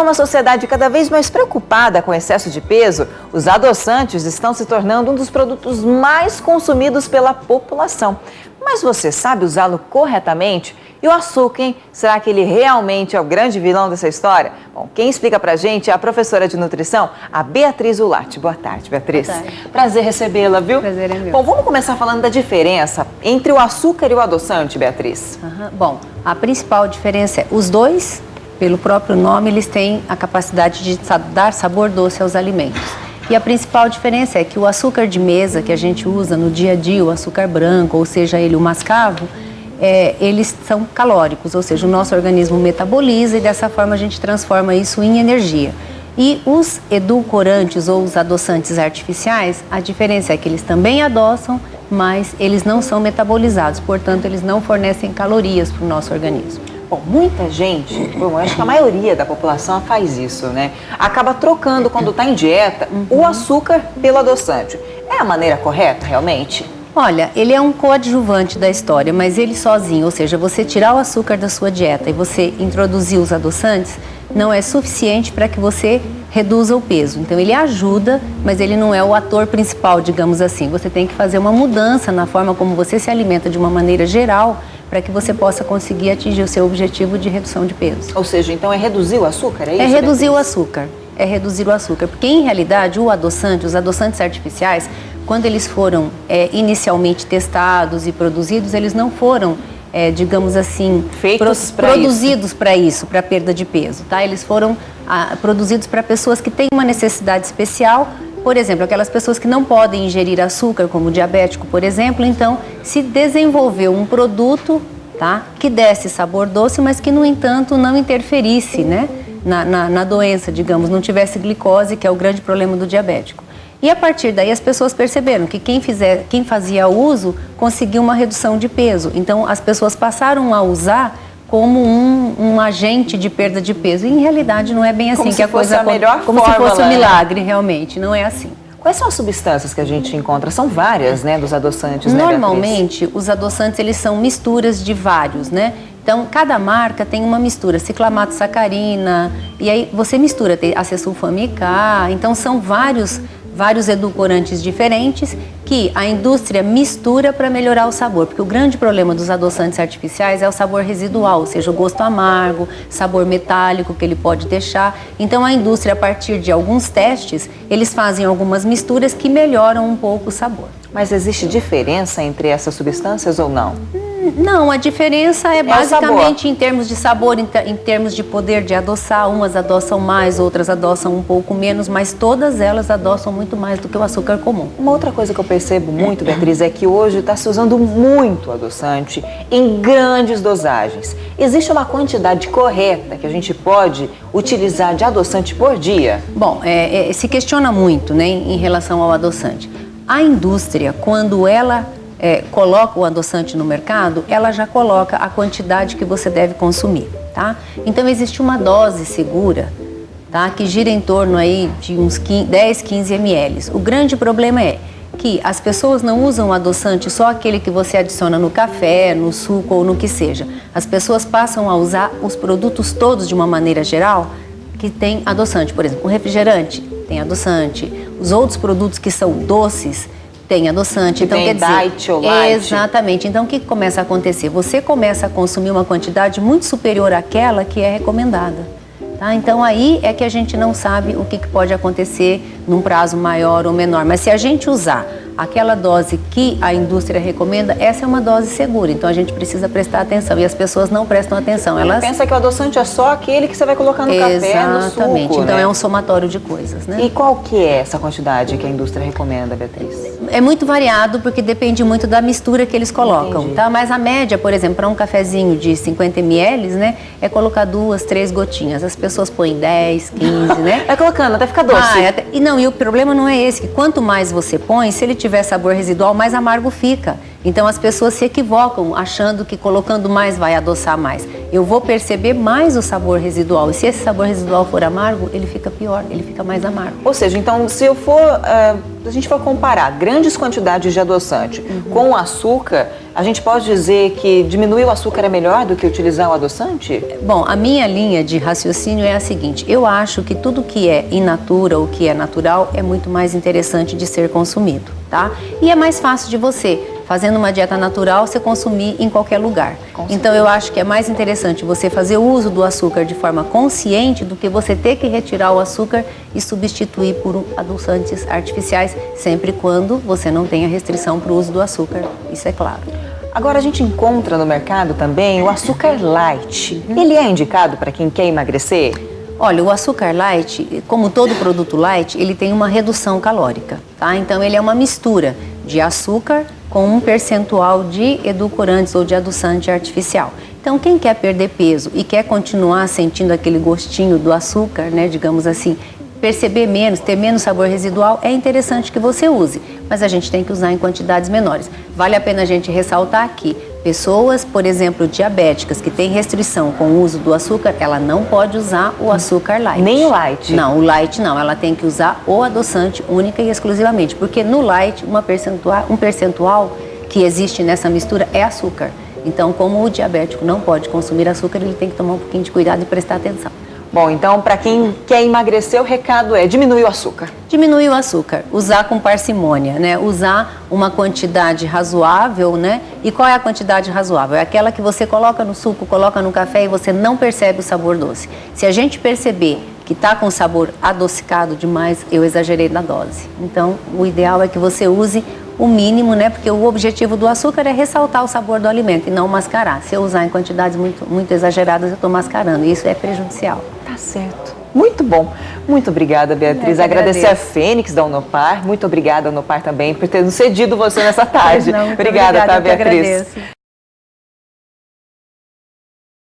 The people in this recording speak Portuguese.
uma sociedade cada vez mais preocupada com o excesso de peso, os adoçantes estão se tornando um dos produtos mais consumidos pela população. Mas você sabe usá-lo corretamente? E o açúcar, hein? Será que ele realmente é o grande vilão dessa história? Bom, quem explica pra gente é a professora de nutrição, a Beatriz Ularte. Boa tarde, Beatriz. Boa tarde. Prazer recebê-la, viu? Prazer é meu. Bom, vamos começar falando da diferença entre o açúcar e o adoçante, Beatriz. Bom, a principal diferença é os dois, pelo próprio nome, eles têm a capacidade de dar sabor doce aos alimentos. E a principal diferença é que o açúcar de mesa que a gente usa no dia a dia, o açúcar branco, ou seja, ele o mascavo, eles são calóricos, ou seja, o nosso organismo metaboliza e dessa forma a gente transforma isso em energia. E os edulcorantes ou os adoçantes artificiais, a diferença é que eles também adoçam, mas eles não são metabolizados, portanto eles não fornecem calorias para o nosso organismo. Bom, muita gente, eu acho que a maioria da população faz isso, né? Acaba trocando, quando está em dieta, o açúcar pelo adoçante. É a maneira correta, realmente? Olha, ele é um coadjuvante da história, mas ele sozinho, ou seja, você tirar o açúcar da sua dieta e você introduzir os adoçantes, não é suficiente para que você reduza o peso. Então ele ajuda, mas ele não é o ator principal, digamos assim. Você tem que fazer uma mudança na forma como você se alimenta de uma maneira geral, para que você possa conseguir atingir o seu objetivo de redução de peso. Ou seja, então é reduzir o açúcar, é isso? É reduzir o açúcar, porque em realidade o adoçante, os adoçantes artificiais, quando eles foram inicialmente testados e produzidos, eles não foram, digamos assim, produzidos para isso, para perda de peso, tá? Eles foram produzidos para pessoas que têm uma necessidade especial. Por exemplo, aquelas pessoas que não podem ingerir açúcar, como o diabético, por exemplo, então se desenvolveu um produto, tá, que desse sabor doce, mas que, no entanto, não interferisse, né, na doença, digamos, não tivesse glicose, que é o grande problema do diabético. E a partir daí as pessoas perceberam que quem fazia uso conseguia uma redução de peso. Então as pessoas passaram a usar como um agente de perda de peso. E, em realidade, não é bem assim que a coisa acontece. Como se fosse um milagre, realmente, não é assim. Quais são as substâncias que a gente encontra? São várias, né, dos adoçantes, né, Normalmente, os adoçantes, eles são misturas de vários, né? Então, cada marca tem uma mistura, ciclamato, sacarina, e aí você mistura, tem acesulfame-K, então são vários edulcorantes diferentes que a indústria mistura para melhorar o sabor, porque o grande problema dos adoçantes artificiais é o sabor residual, ou seja, o gosto amargo, sabor metálico que ele pode deixar. Então a indústria, a partir de alguns testes, eles fazem algumas misturas que melhoram um pouco o sabor. Mas existe diferença entre essas substâncias ou não? Não, a diferença é basicamente em termos de sabor, em termos de poder de adoçar. Umas adoçam mais, outras adoçam um pouco menos, mas todas elas adoçam muito mais do que o açúcar comum. Uma outra coisa que eu percebo muito, Beatriz, é que hoje está se usando muito adoçante em grandes dosagens. Existe uma quantidade correta que a gente pode utilizar de adoçante por dia? Bom, se questiona muito, né, em relação ao adoçante. A indústria, quando ela coloca o adoçante no mercado, ela já coloca a quantidade que você deve consumir, tá? Então existe uma dose segura, tá, que gira em torno aí de uns 10, 15 ml. O grande problema é que as pessoas não usam o adoçante só aquele que você adiciona no café, no suco ou no que seja. As pessoas passam a usar os produtos todos de uma maneira geral que tem adoçante. Por exemplo, o refrigerante tem adoçante, os outros produtos que são doces tem adoçante, então quer dizer, diet ou light. Exatamente. Então o que começa a acontecer? Você começa a consumir uma quantidade muito superior àquela que é recomendada, tá? Então aí é que a gente não sabe o que pode acontecer num prazo maior ou menor. Mas se a gente usar aquela dose que a indústria recomenda, essa é uma dose segura. Então a gente precisa prestar atenção e as pessoas não prestam atenção. Elas pensam que o adoçante é só aquele que você vai colocar no café, no suco. Exatamente. Então né? É um somatório de coisas, né? E qual que é essa quantidade que a indústria recomenda, Beatriz? É muito variado porque depende muito da mistura que eles colocam, tá? Mas a média, por exemplo, para um cafezinho de 50 ml, né, é colocar 2, 3 gotinhas. As pessoas põem 10, 15, né? Vai colocando até ficar doce. E o problema não é esse, que quanto mais você põe, se ele tiver sabor residual, mais amargo fica. Então as pessoas se equivocam achando que colocando mais vai adoçar mais. Eu vou perceber mais o sabor residual. E se esse sabor residual for amargo, ele fica pior, ele fica mais amargo. Ou seja, então se a gente for comparar grandes quantidades de adoçante com o açúcar, a gente pode dizer que diminuir o açúcar é melhor do que utilizar o adoçante? Bom, a minha linha de raciocínio é a seguinte: eu acho que tudo que é in natura ou que é natural é muito mais interessante de ser consumido, tá? E é mais fácil de você, fazendo uma dieta natural, você consumir em qualquer lugar. Então eu acho que é mais interessante você fazer o uso do açúcar de forma consciente do que você ter que retirar o açúcar e substituir por adoçantes artificiais, sempre quando você não tenha restrição para o uso do açúcar, isso é claro. Agora a gente encontra no mercado também o açúcar light. Ele é indicado para quem quer emagrecer? Olha, o açúcar light, como todo produto light, ele tem uma redução calórica, tá? Então ele é uma mistura de açúcar com um percentual de edulcorantes ou de adoçante artificial. Então quem quer perder peso e quer continuar sentindo aquele gostinho do açúcar, né, digamos assim, perceber menos, ter menos sabor residual, é interessante que você use, mas a gente tem que usar em quantidades menores. Vale a pena a gente ressaltar que pessoas, por exemplo, diabéticas, que têm restrição com o uso do açúcar, ela não pode usar o açúcar light. Nem o light? Não, o light não, ela tem que usar o adoçante única e exclusivamente, porque no light um percentual que existe nessa mistura é açúcar. Então, como o diabético não pode consumir açúcar, ele tem que tomar um pouquinho de cuidado e prestar atenção. Bom, então para quem quer emagrecer, o recado é diminuir o açúcar. Diminuir o açúcar, usar com parcimônia, né? Usar uma quantidade razoável, né? E qual é a quantidade razoável? É aquela que você coloca no suco, coloca no café e você não percebe o sabor doce. Se a gente perceber que está com sabor adocicado demais, eu exagerei na dose. Então, o ideal é que você use o mínimo, né? Porque o objetivo do açúcar é ressaltar o sabor do alimento e não mascarar. Se eu usar em quantidades muito exageradas, eu estou mascarando e isso é prejudicial. Tá certo. Muito bom. Muito obrigada, Beatriz. Agradecer a Fênix da Unopar. Muito obrigada, Unopar, também, por ter nos cedido você nessa tarde. Não, obrigada, tá, Beatriz?